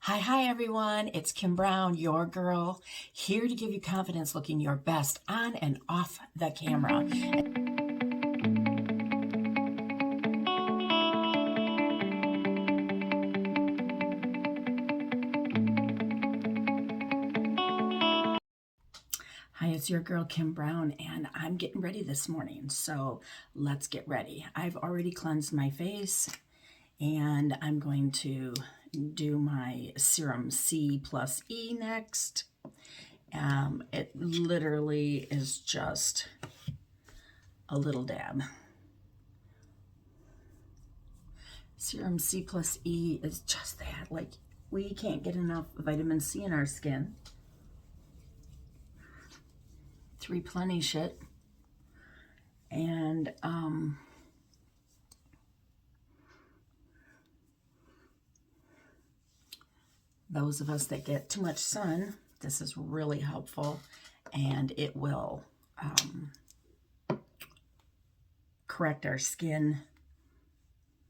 Hi everyone, it's Kim Brown, your girl, here to give you confidence looking your best on and off the camera. Hi, it's your girl Kim Brown, and I'm getting ready this morning, so let's get ready. I've already cleansed my face, and I'm going to do my Serum C plus E next. It literally is just a little dab. Serum C plus E is just that. Like, we can't get enough vitamin C in our skin to replenish it. And those of us that get too much sun, this is really helpful, and it will correct our skin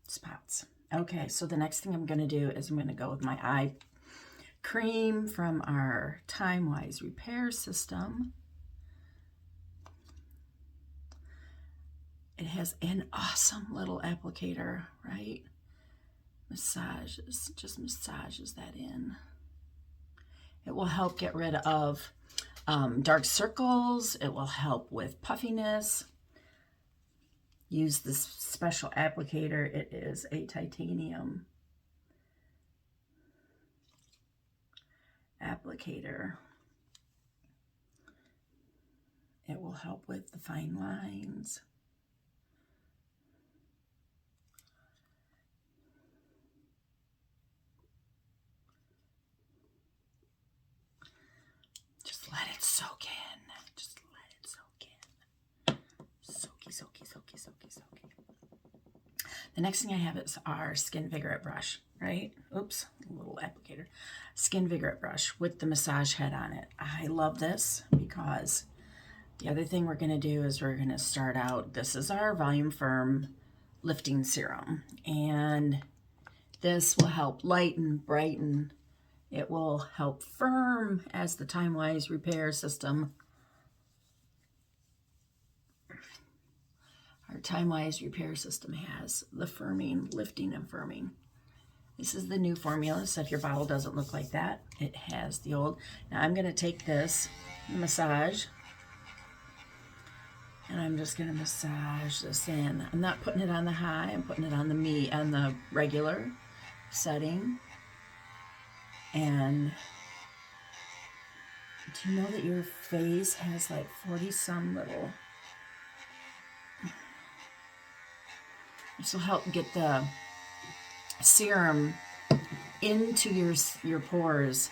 spots. Okay, so the next thing I'm going to do is I'm going to go with my eye cream from our TimeWise repair system. It has an awesome little applicator, right? Just massages that in. It will help get rid of dark circles. It will help with puffiness. Use this special applicator. It is a titanium applicator. It will help with the fine lines. Just let it soak in. Just let it soak in. Soaky, soaky, soaky, soaky, soaky. The next thing I have is our Skin Vigorette brush, right? Oops, a little applicator. Skin Vigorette brush with the massage head on it. I love this because the other thing we're going to do is we're going to start out, this is our Volume Firm Lifting Serum. And this will help lighten, brighten. It will help firm as the TimeWise repair system. Our TimeWise repair system has the firming, lifting and firming. This is the new formula, so if your bottle doesn't look like that, it has the old. Now I'm going to take this massage, and I'm just going to massage this in. I'm not putting it on the high, I'm putting it on the regular setting. And do you know that your face has like 40-some little... This will help get the serum into your pores.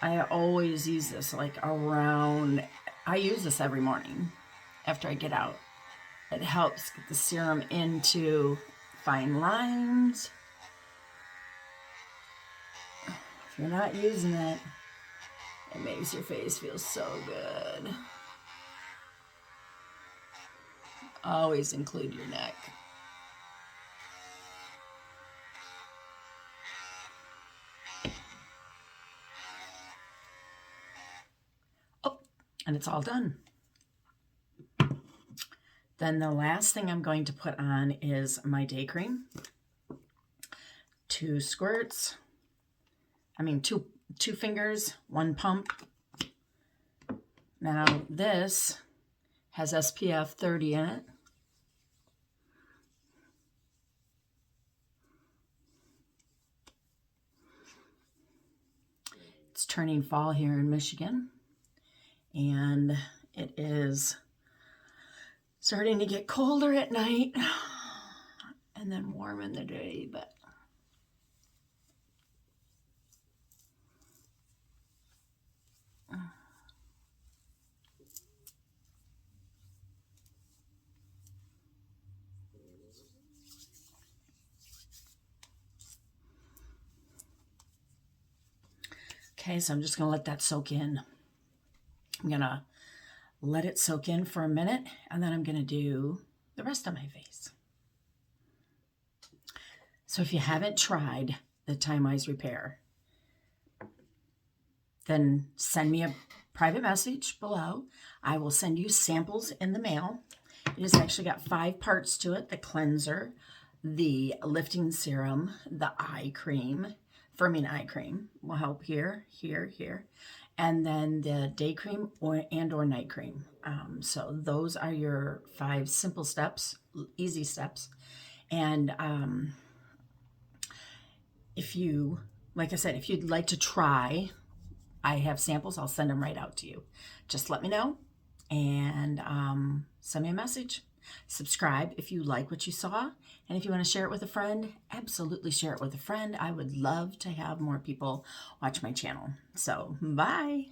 I always use this like around... I use this every morning after I get out. It helps get the serum into fine lines. If you're not using it, it makes your face feel so good. Always include your neck. Oh, and it's all done. Then the last thing I'm going to put on is my day cream. 2 squirts. Two fingers, 1 pump. Now this has SPF 30 in it. It's turning fall here in Michigan, and it is starting to get colder at night and then warm in the day, but okay, so I'm just going to let that soak in. I'm going to let it soak in for a minute, and then I'm going to do the rest of my face. So if you haven't tried the TimeWise Repair, then send me a private message below. I will send you samples in the mail. It has actually got 5 parts to it: the cleanser, the lifting serum, the eye cream, firming eye cream will help here, and then the day cream or night cream. So those are your 5 simple steps, easy steps. And if you, like I said, if you'd like to try, I have samples. I'll send them right out to you. Just let me know and send me a message. Subscribe if you like what you saw. And if you want to share it with a friend, absolutely share it with a friend. I would love to have more people watch my channel. So, bye.